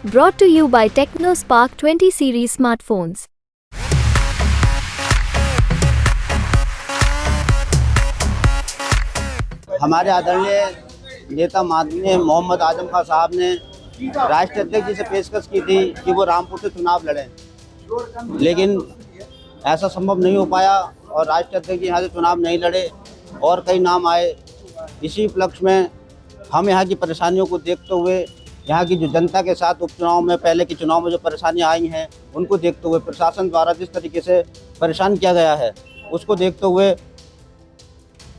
Brought to you by TechnoSpark 20 series smartphones. हमारे आदरणीय नेता माननीय मोहम्मद आजम खान साहब ने राष्ट्रीय अध्यक्ष जी से पेशकश की थी कि वो रामपुर से चुनाव लड़ें, लेकिन ऐसा संभव नहीं हो पाया और राष्ट्रीय अध्यक्ष जी यहाँ से चुनाव नहीं लड़े और कई नाम आए। इसी उपलक्ष्य में हम यहाँ की परेशानियों को देखते हुए, यहाँ की जो जनता के साथ उपचुनाव में, पहले के चुनाव में जो परेशानियाँ आई हैं, उनको देखते हुए, प्रशासन द्वारा जिस तरीके से परेशान किया गया है, उसको देखते हुए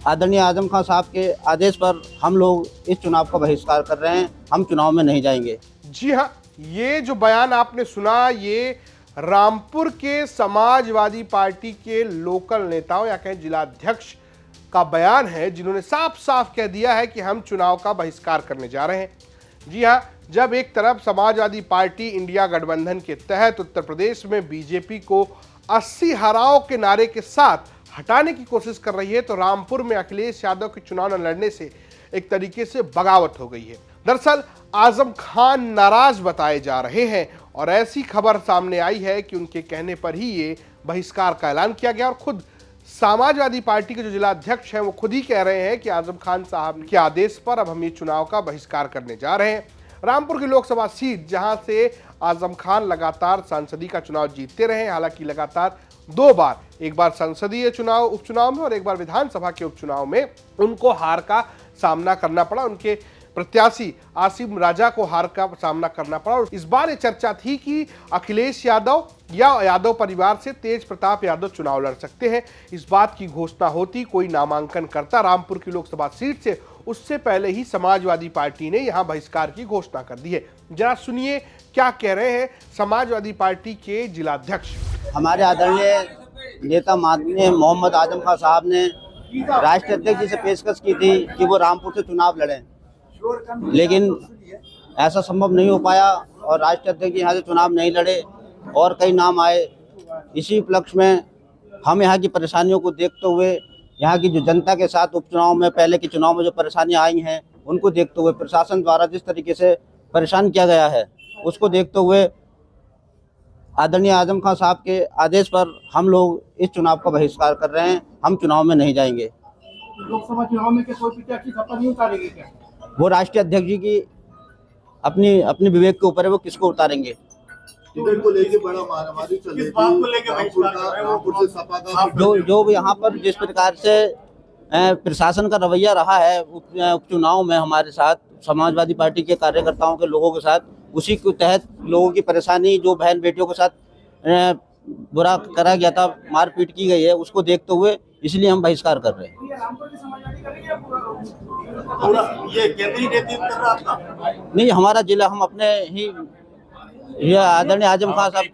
आदरणीय आजम खान साहब के आदेश पर हम लोग इस चुनाव का बहिष्कार कर रहे हैं। हम चुनाव में नहीं जाएंगे। जी हाँ, ये जो बयान आपने सुना, ये रामपुर के समाजवादी पार्टी के लोकल नेताओं या कहें जिलाध्यक्ष का बयान है, जिन्होंने साफ साफ कह दिया है कि हम चुनाव का बहिष्कार करने जा रहे हैं। जी हाँ, जब एक तरफ समाजवादी पार्टी इंडिया गठबंधन के तहत उत्तर प्रदेश में बीजेपी को 80 हराओ के नारे के साथ हटाने की कोशिश कर रही है, तो रामपुर में अखिलेश यादव के चुनाव न लड़ने से एक तरीके से बगावत हो गई है। दरअसल आजम खान नाराज बताए जा रहे हैं और ऐसी खबर सामने आई है कि उनके कहने पर ही ये बहिष्कार का ऐलान किया गया और खुद समाजवादी पार्टी के जो जिलाध्यक्ष हैं वो खुद ही कह रहे हैं कि आजम खान साहब के आदेश पर अब हम ये चुनाव का बहिष्कार करने जा रहे हैं। रामपुर की लोकसभा सीट, जहां से आजम खान लगातार सांसदीय का चुनाव जीतते रहे, हालांकि लगातार 2 बार, एक बार संसदीय चुनाव उपचुनाव में और एक बार विधानसभा के उपचुनाव में उनको हार का सामना करना पड़ा। उनके प्रत्याशी आसिम राजा को हार का सामना करना पड़ा और इस बार ये चर्चा थी कि अखिलेश यादव या यादव परिवार से तेज प्रताप यादव चुनाव लड़ सकते हैं। इस बात की घोषणा होती, कोई नामांकन करता रामपुर की लोकसभा सीट से, उससे पहले ही समाजवादी पार्टी ने यहां बहिष्कार की घोषणा कर दी है। जरा सुनिए क्या कह रहे हैं समाजवादी पार्टी के जिलाध्यक्ष। हमारे आदरणीय नेता माननीय मोहम्मद आजम खान साहब ने राष्ट्रीय अध्यक्ष जी से पेशकश की थी कि वो रामपुर से चुनाव लड़ें, लेकिन ऐसा संभव नहीं हो पाया और राष्ट्रीय अध्यक्ष जी यहाँ से चुनाव नहीं लड़े और कई नाम आए। इसी उपलक्ष्य में हम यहाँ की परेशानियों को देखते हुए, यहाँ की जो जनता के साथ उपचुनाव में, पहले के चुनाव में जो परेशानियाँ आई हैं, उनको देखते हुए, प्रशासन द्वारा जिस तरीके से परेशान किया गया है, उसको देखते हुए आदरणीय आजम खान साहब के आदेश पर हम लोग इस चुनाव का बहिष्कार कर रहे हैं। हम चुनाव में नहीं जाएंगे। लोकसभा चुनाव में कोई प्रत्याशी सपा नहीं उतारेंगे क्या? वो राष्ट्रीय अध्यक्ष जी की अपनी विवेक के ऊपर है, वो किसको उतारेंगे। टिकट को लेके बड़ा मारामारी चल रही है। जो यहाँ पर जिस प्रकार से प्रशासन का रवैया रहा है उपचुनाव में हमारे साथ, समाजवादी पार्टी के कार्यकर्ताओं के लोगों के साथ, उसी के तहत लोगों की परेशानी, जो बहन बेटियों के साथ बुरा करा गया था, मारपीट की गई है, उसको देखते हुए इसलिए हम बहिष्कार कर रहे हैं। ये केंद्रीय नेतृत्व कर रहा था? नहीं, हमारा जिला, हम अपने ही आदरणीय आजम खान साहब।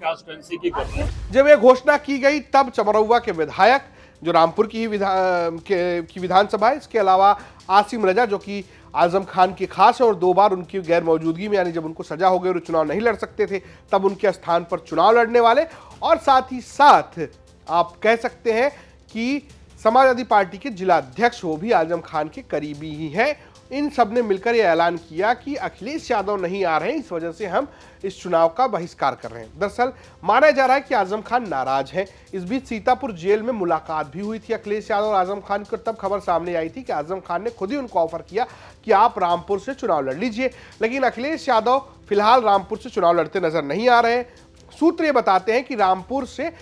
जब ये घोषणा की गई तब चमरौआ के विधायक, जो रामपुर की विधानसभा है, इसके अलावा आसिम रजा, जो कि आजम खान के खास है और 2 बार उनकी गैर मौजूदगी में, यानी जब उनको सजा हो गई और चुनाव नहीं लड़ सकते थे, तब उनके स्थान पर चुनाव लड़ने वाले, और साथ ही साथ आप कह सकते हैं कि समाजवादी पार्टी के जिलाध्यक्ष वो भी आजम खान के करीबी ही हैं। इन सब ने मिलकर यह ऐलान किया कि अखिलेश यादव नहीं आ रहे हैं, इस वजह से हम इस चुनाव का बहिष्कार कर रहे हैं। दरअसल माना जा रहा है कि आजम खान नाराज हैं। इस बीच सीतापुर जेल में मुलाकात भी हुई थी अखिलेश यादव और आजम खान की, तब खबर सामने आई थी कि आजम खान ने खुद ही उनको ऑफर किया कि आप रामपुर से चुनाव लड़ लीजिए, लेकिन अखिलेश यादव फिलहाल रामपुर से चुनाव लड़ते नजर नहीं आ रहे हैं। सूत्र ये बताते हैं कि रामपुर से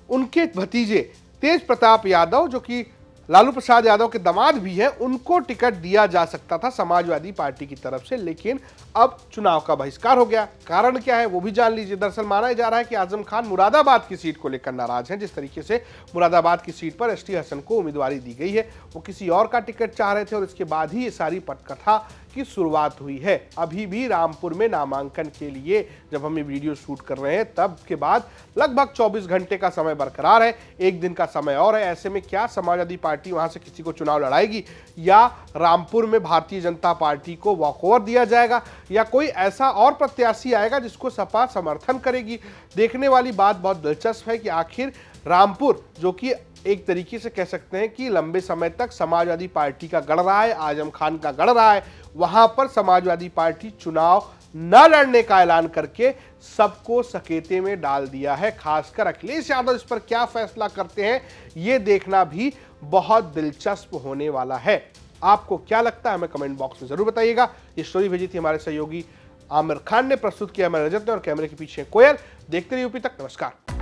उनके भतीजे तेज प्रताप यादव, जो कि लालू प्रसाद यादव के दामाद भी हैं, उनको टिकट दिया जा सकता था समाजवादी पार्टी की तरफ से, लेकिन अब चुनाव का बहिष्कार हो गया। कारण क्या है वो भी जान लीजिए। दरअसल माना जा रहा है कि आजम खान मुरादाबाद की सीट को लेकर नाराज हैं। जिस तरीके से मुरादाबाद की सीट पर एसटी हसन को उम्मीदवारी दी गई है, वो किसी और का टिकट चाह रहे थे और इसके बाद ही ये सारी पटकथा की शुरुआत हुई है। अभी भी रामपुर में नामांकन के लिए जब हम ये वीडियो शूट कर रहे हैं, तब के बाद लगभग 24 घंटे का समय बरकरार है, 1 दिन का समय और है। ऐसे में क्या समाजवादी पार्टी वहां से किसी को चुनाव लड़ाएगी, या रामपुर में भारतीय जनता पार्टी को वॉकओवर दिया जाएगा, या कोई ऐसा और प्रत्याशी आएगा जिसको सपा समर्थन करेगी। देखने वाली बात बहुत दिलचस्प है कि आखिर रामपुर, जो कि एक तरीके से कह सकते हैं कि लंबे समय तक समाजवादी पार्टी का गढ़ रहा है, आजम खान का गढ़ रहा है, वहां पर समाजवादी पार्टी चुनाव न लड़ने का ऐलान करके सबको सकेते में डाल दिया है। खासकर अखिलेश यादव इस पर क्या फैसला करते हैं, यह देखना भी बहुत दिलचस्प होने वाला है। आपको क्या लगता है हमें कमेंट बॉक्स में जरूर बताइएगा। ये स्टोरी भेजी थी हमारे सहयोगी आमिर खान ने, प्रस्तुत किया हमारे रजत ने, और कैमरे के पीछे कोयल। देखते रहिए यूपी तक। नमस्कार।